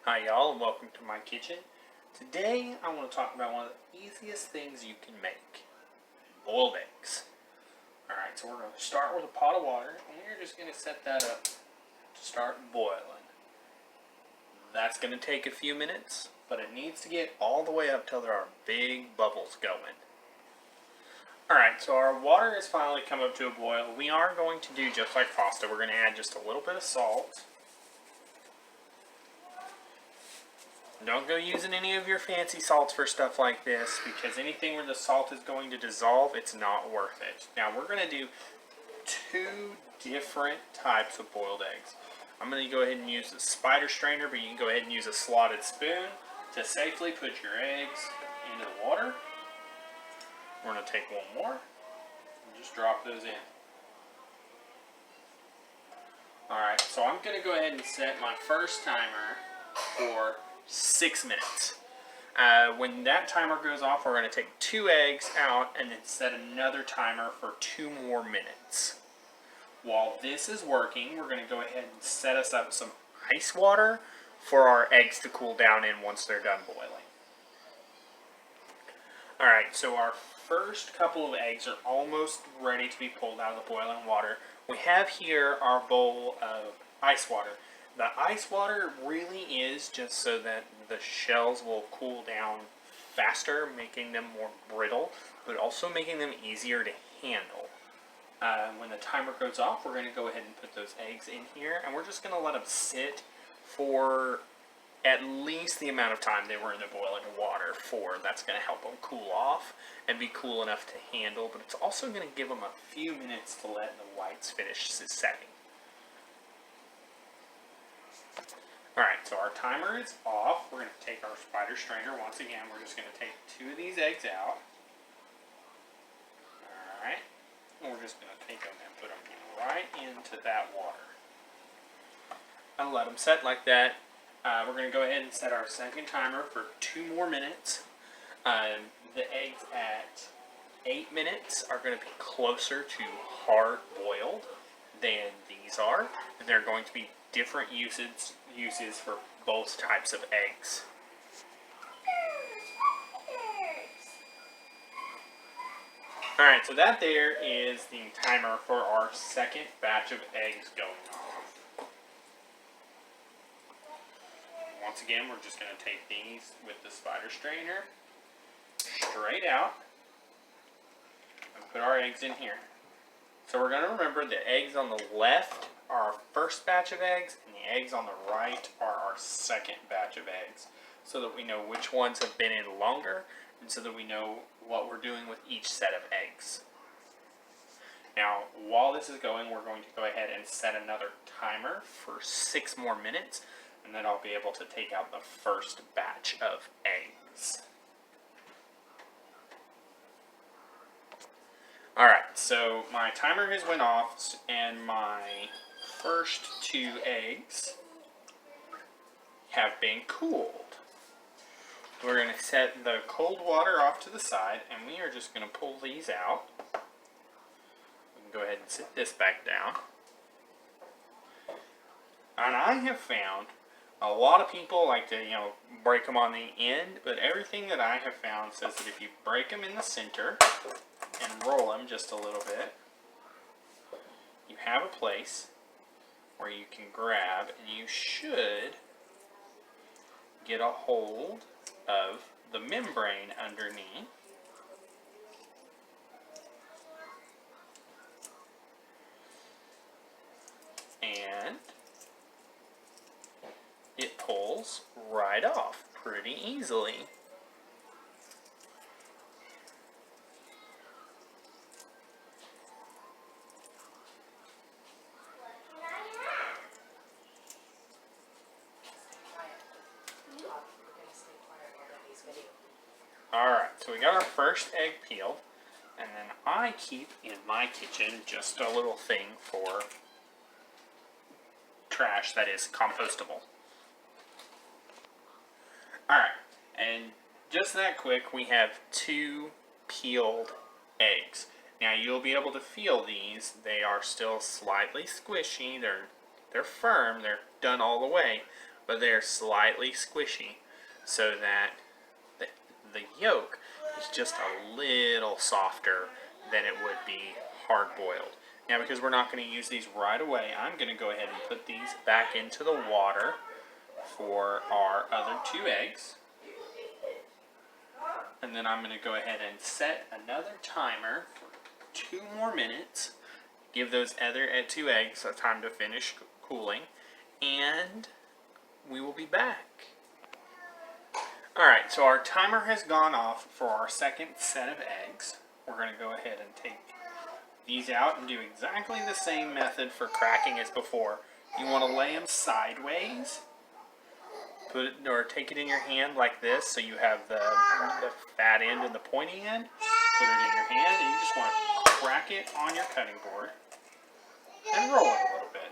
Hi y'all and welcome to my kitchen. Today I want to talk about one of the easiest things you can make. Boiled eggs. Alright, so we're going to start with a pot of water and we're just going to set that up to start boiling. That's going to take a few minutes, but it needs to get all the way up till there are big bubbles going. Alright, so our water has finally come up to a boil. We are going to do just like pasta. We're going to add just a little bit of salt. Don't go using any of your fancy salts for stuff like this, because anything where the salt is going to dissolve, it's not worth it. Now we're going to do two different types of boiled eggs. I'm going to go ahead and use the spider strainer, but you can go ahead and use a slotted spoon to safely put your eggs into the water. We're going to take one more and just drop those in. Alright, so I'm going to go ahead and set my first timer for 6 minutes. When that timer goes off, we're going to take 2 eggs out and then set another timer for 2 more minutes. While this is working, we're going to go ahead and set us up some ice water for our eggs to cool down in once they're done boiling. Alright, so our first couple of eggs are almost ready to be pulled out of the boiling water. We have here our bowl of ice water. The ice water really is just so that the shells will cool down faster, making them more brittle, but also making them easier to handle. When the timer goes off, we're going to go ahead and put those eggs in here, and we're just going to let them sit for at least the amount of time they were in the boiling water for. That's going to help them cool off and be cool enough to handle, but it's also going to give them a few minutes to let the whites finish setting. Alright, so our timer is off. We're going to take our spider strainer. Once again, we're just going to take 2 of these eggs out. Alright, and we're just going to take them and put them right into that water. And let them set like that. We're going to go ahead and set our second timer for 2 more minutes. The eggs at 8 minutes are going to be closer to hard boiled than these are. And they're going to be different uses for both types of eggs. Alright, so that there is the timer for our second batch of eggs going off. Once again, we're just going to take these with the spider strainer straight out and put our eggs in here. So we're going to remember the eggs on the left are our first batch of eggs, and the eggs on the right are our second batch of eggs, so that we know which ones have been in longer, and so that we know what we're doing with each set of eggs. Now, while this is going, we're going to go ahead and set another timer for 6 more minutes, and then I'll be able to take out the first batch of eggs. Alright, so my timer has went off, and my first 2 eggs have been cooled. We're going to set the cold water off to the side, and we are just going to pull these out. We can go ahead and sit this back down. And I have found a lot of people like to, break them on the end, but everything that I have found says that if you break them in the center and roll them just a little bit, you have a place where you can grab, and you should get a hold of the membrane underneath. And it pulls right off pretty easily. Alright, so we got our first egg peeled, and then I keep in my kitchen just a little thing for trash that is compostable. Alright, and just that quick, we have 2 peeled eggs. Now you'll be able to feel these. They are still slightly squishy. They're firm. They're done all the way. but they're slightly squishy so that the yolk is just a little softer than it would be hard-boiled. Now, because we're not going to use these right away, I'm going to go ahead and put these back into the water for our other 2 eggs. And then I'm going to go ahead and set another timer for 2 more minutes. Give those other 2 eggs a time to finish cooling. And we will be back. Alright, so our timer has gone off for our second set of eggs. We're going to go ahead and take these out and do exactly the same method for cracking as before. You want to lay them sideways. Put it, or take it in your hand like this, so you have the fat end and the pointy end. Put it in your hand, and you just want to crack it on your cutting board and roll it a little bit.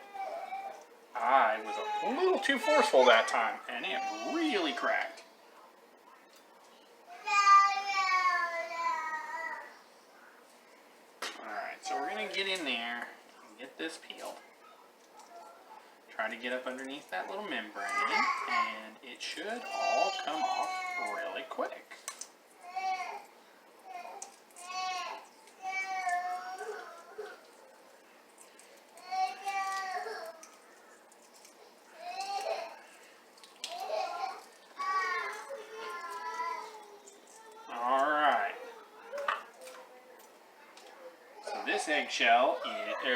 I was a little too forceful that time, and it really cracked. Alright, so we're going to get in there and get this peeled. Try to get up underneath that little membrane, and it should all come off really quick. Alright. So this eggshell,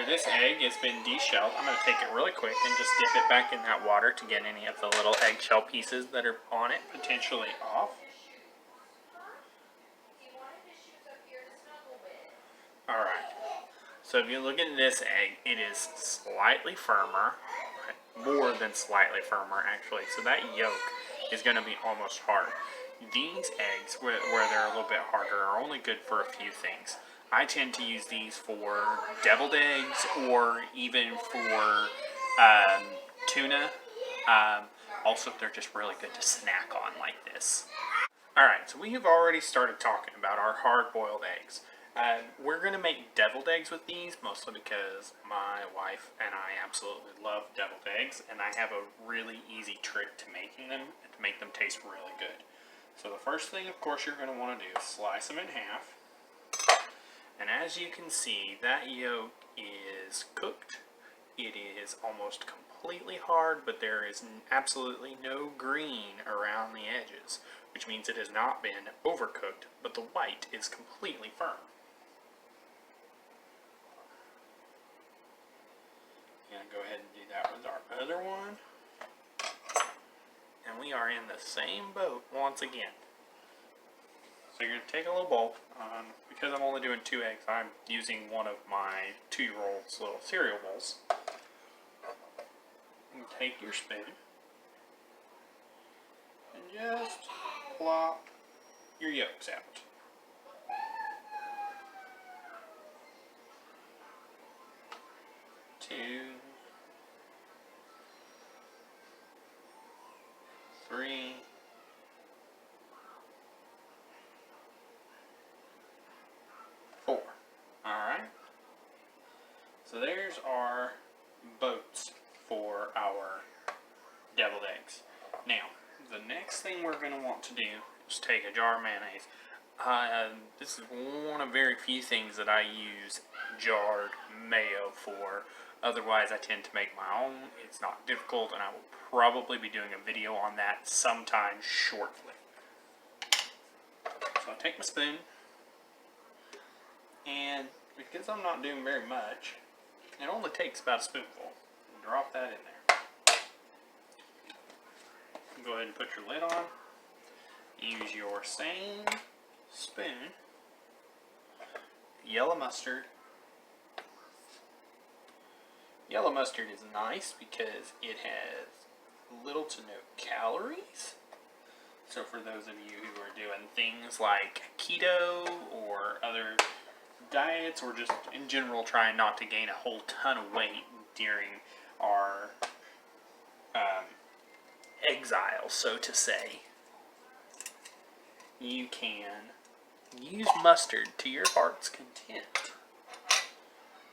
this egg has been deshelled. I'm going to take it really quick and just dip it back in that water to get any of the little eggshell pieces that are on it potentially off. Alright, so if you look at this egg, it is slightly firmer, more than slightly firmer actually, so that yolk is going to be almost hard. These eggs, where they're a little bit harder, are only good for a few things. I tend to use these for deviled eggs or even for tuna. Also, they're just really good to snack on like this. Alright, so we have already started talking about our hard-boiled eggs. We're going to make deviled eggs with these, mostly because my wife and I absolutely love deviled eggs, and I have a really easy trick to making them, to make them taste really good. So the first thing, of course, you're going to want to do is slice them in half. And as you can see, that yolk is cooked. It is almost completely hard, but there is absolutely no green around the edges, which means it has not been overcooked, but the white is completely firm. And go ahead and do that with our other one. And we are in the same boat once again. So you're going to take a little bowl. Because I'm only doing 2 eggs, I'm using one of my 2-year-old's little cereal bowls. And take your spoon and just plop your yolks out. Two, 3, 4. Alright. So there's our boats for our deviled eggs. Now, the next thing we're going to want to do is take a jar of mayonnaise. This is one of very few things that I use jarred mayo for. Otherwise, I tend to make my own. It's not difficult, and I will probably be doing a video on that sometime shortly. So I take my spoon, and because I'm not doing very much, it only takes about a spoonful. Drop that in there. Go ahead and put your lid on. Use your same spoon. Yellow mustard. Yellow mustard is nice because it has little to no calories. So for those of you who are doing things like keto or other diets, or just in general trying not to gain a whole ton of weight during our exile, so to say, you can use mustard to your heart's content.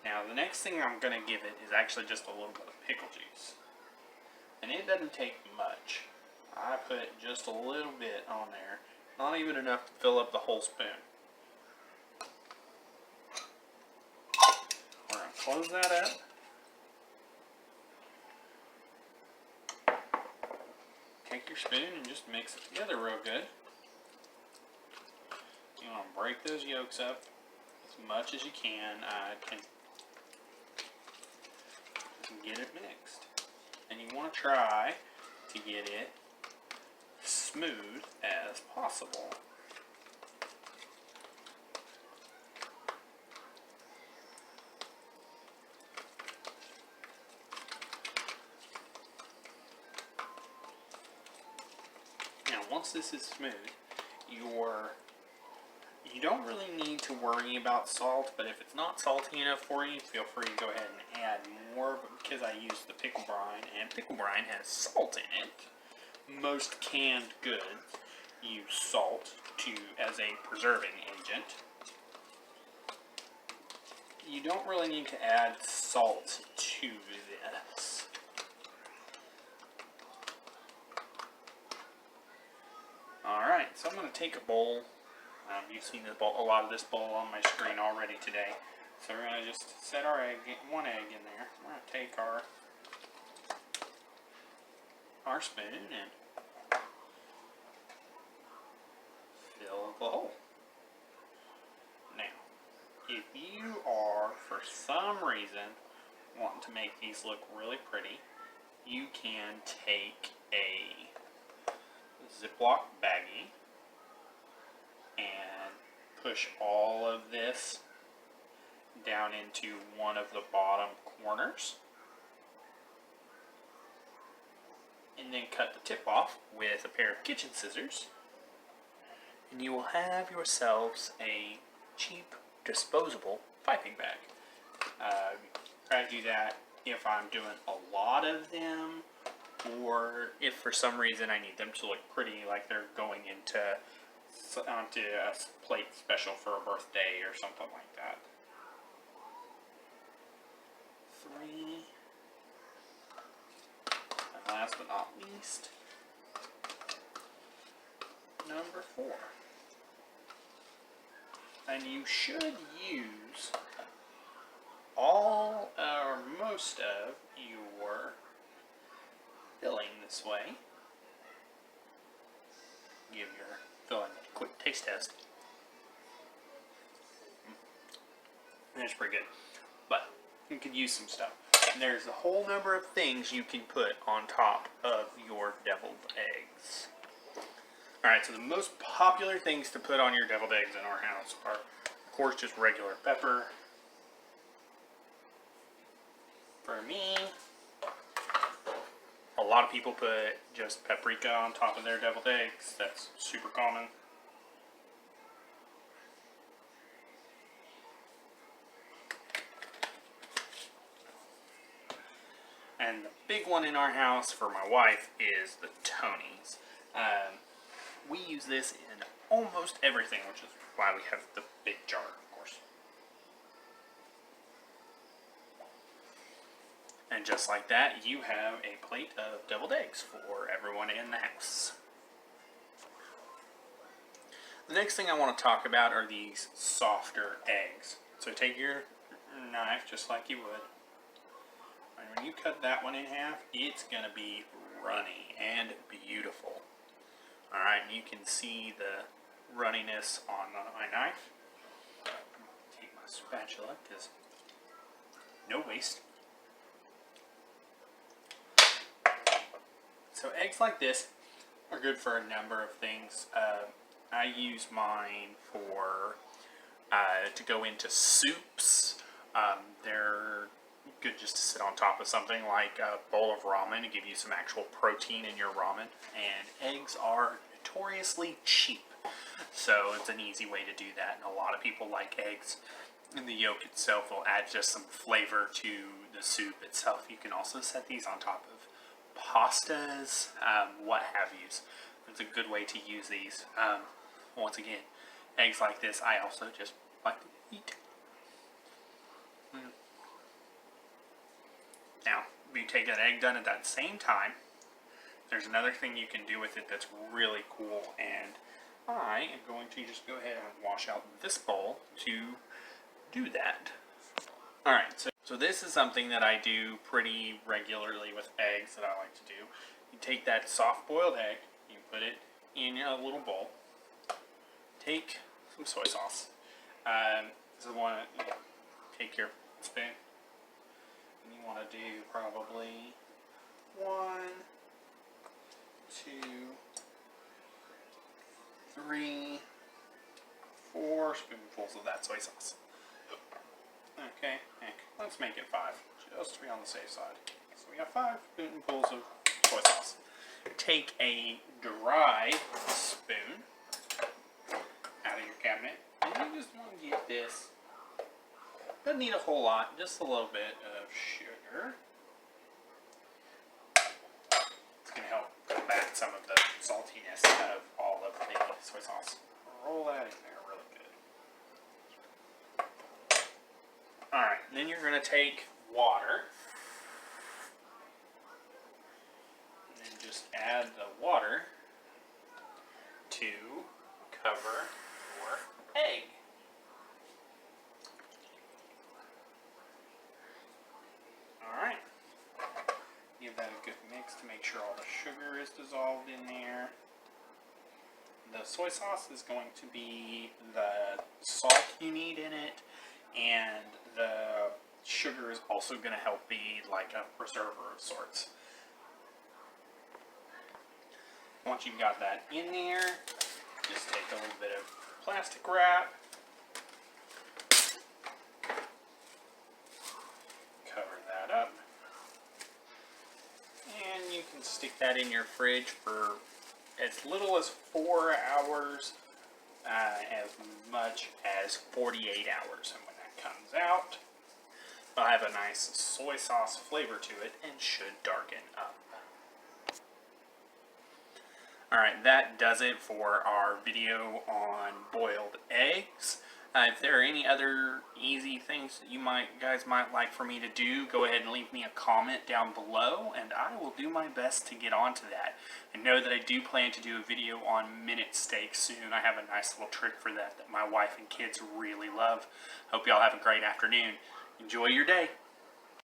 Now the next thing I'm going to give it is actually just a little bit of pickle juice. And it doesn't take much. I put just a little bit on there. Not even enough to fill up the whole spoon. We're going to close that up. Take your spoon and just mix it together real good. You want to break those yolks up as much as you can. Get it mixed. And you want to try to get it smooth as possible. Now, once this is smooth, you don't really need to worry about salt, but if it's not salty enough for you, feel free to go ahead and add more, because I use the pickle brine, and pickle brine has salt in it. Most canned goods use salt as a preserving agent. You don't really need to add salt to this. Alright, so I'm going to take a bowl. You've seen this bowl, a lot of this bowl on my screen already today. So we're going to just set our one egg in there. We're going to take our spoon and fill the hole. Now, if you are, for some reason, wanting to make these look really pretty, you can take a Ziploc baggie and push all of this down into one of the bottom corners, and then cut the tip off with a pair of kitchen scissors, and you will have yourselves a cheap disposable piping bag. Try to do that if I'm doing a lot of them, or if for some reason I need them to look pretty, like they're going onto a plate special for a birthday or something like that. 3. And last but not least, number 4. And you should use all or most of your filling this way. Give your filling a quick taste test. That's pretty good. But you could use some stuff. And there's a whole number of things you can put on top of your deviled eggs. Alright, so the most popular things to put on your deviled eggs in our house are, of course, just regular pepper. For me, a lot of people put just paprika on top of their deviled eggs. That's super common. And the big one in our house for my wife is the Tony's. We use this in almost everything, which is why we have the big jar, of course. And just like that, you have a plate of deviled eggs for everyone in the house. The next thing I want to talk about are these softer eggs. So take your knife just like you would. And when you cut that one in half, it's going to be runny and beautiful. Alright, and you can see the runniness on my knife. Take my spatula, because no waste. So eggs like this are good for a number of things. I use mine for to go into soups. They're good just to sit on top of something like a bowl of ramen to give you some actual protein in your ramen. And eggs are notoriously cheap, so it's an easy way to do that. And a lot of people like eggs. And the yolk itself will add just some flavor to the soup itself. You can also set these on top of pastas, what have yous. It's a good way to use these. Once again, eggs like this I also just like to eat. Now, you take that egg done at that same time, there's another thing you can do with it that's really cool, and I am going to just go ahead and wash out this bowl to do that. Alright, so this is something that I do pretty regularly with eggs that I like to do. You take that soft-boiled egg, you put it in a little bowl, take some soy sauce. So you want to take your spoon, and you want to do probably 1, 2, 3, 4 spoonfuls of that soy sauce. Okay, let's make it 5, just to be on the safe side. So we got 5 spoonfuls of soy sauce. Take a dry spoon out of your cabinet, and you just want to get this. Doesn't need a whole lot, just a little bit of sugar. It's going to help combat some of the saltiness of all of the soy sauce. Roll that in there really good. Alright, then you're going to take water. And then just add the water to cover your egg. Alright. Give that a good mix to make sure all the sugar is dissolved in there. The soy sauce is going to be the salt you need in it, and the sugar is also going to help be like a preserver of sorts. Once you've got that in there, just take a little bit of plastic wrap, cover that up, and you can stick that in your fridge for as little as 4 hours, as much as 48 hours. And when that comes out, it'll have a nice soy sauce flavor to it and should darken up. Alright, that does it for our video on boiled eggs. If there are any other easy things that you guys might like for me to do, go ahead and leave me a comment down below, and I will do my best to get onto that. And know that I do plan to do a video on minute steak soon. I have a nice little trick for that my wife and kids really love. Hope y'all have a great afternoon. Enjoy your day.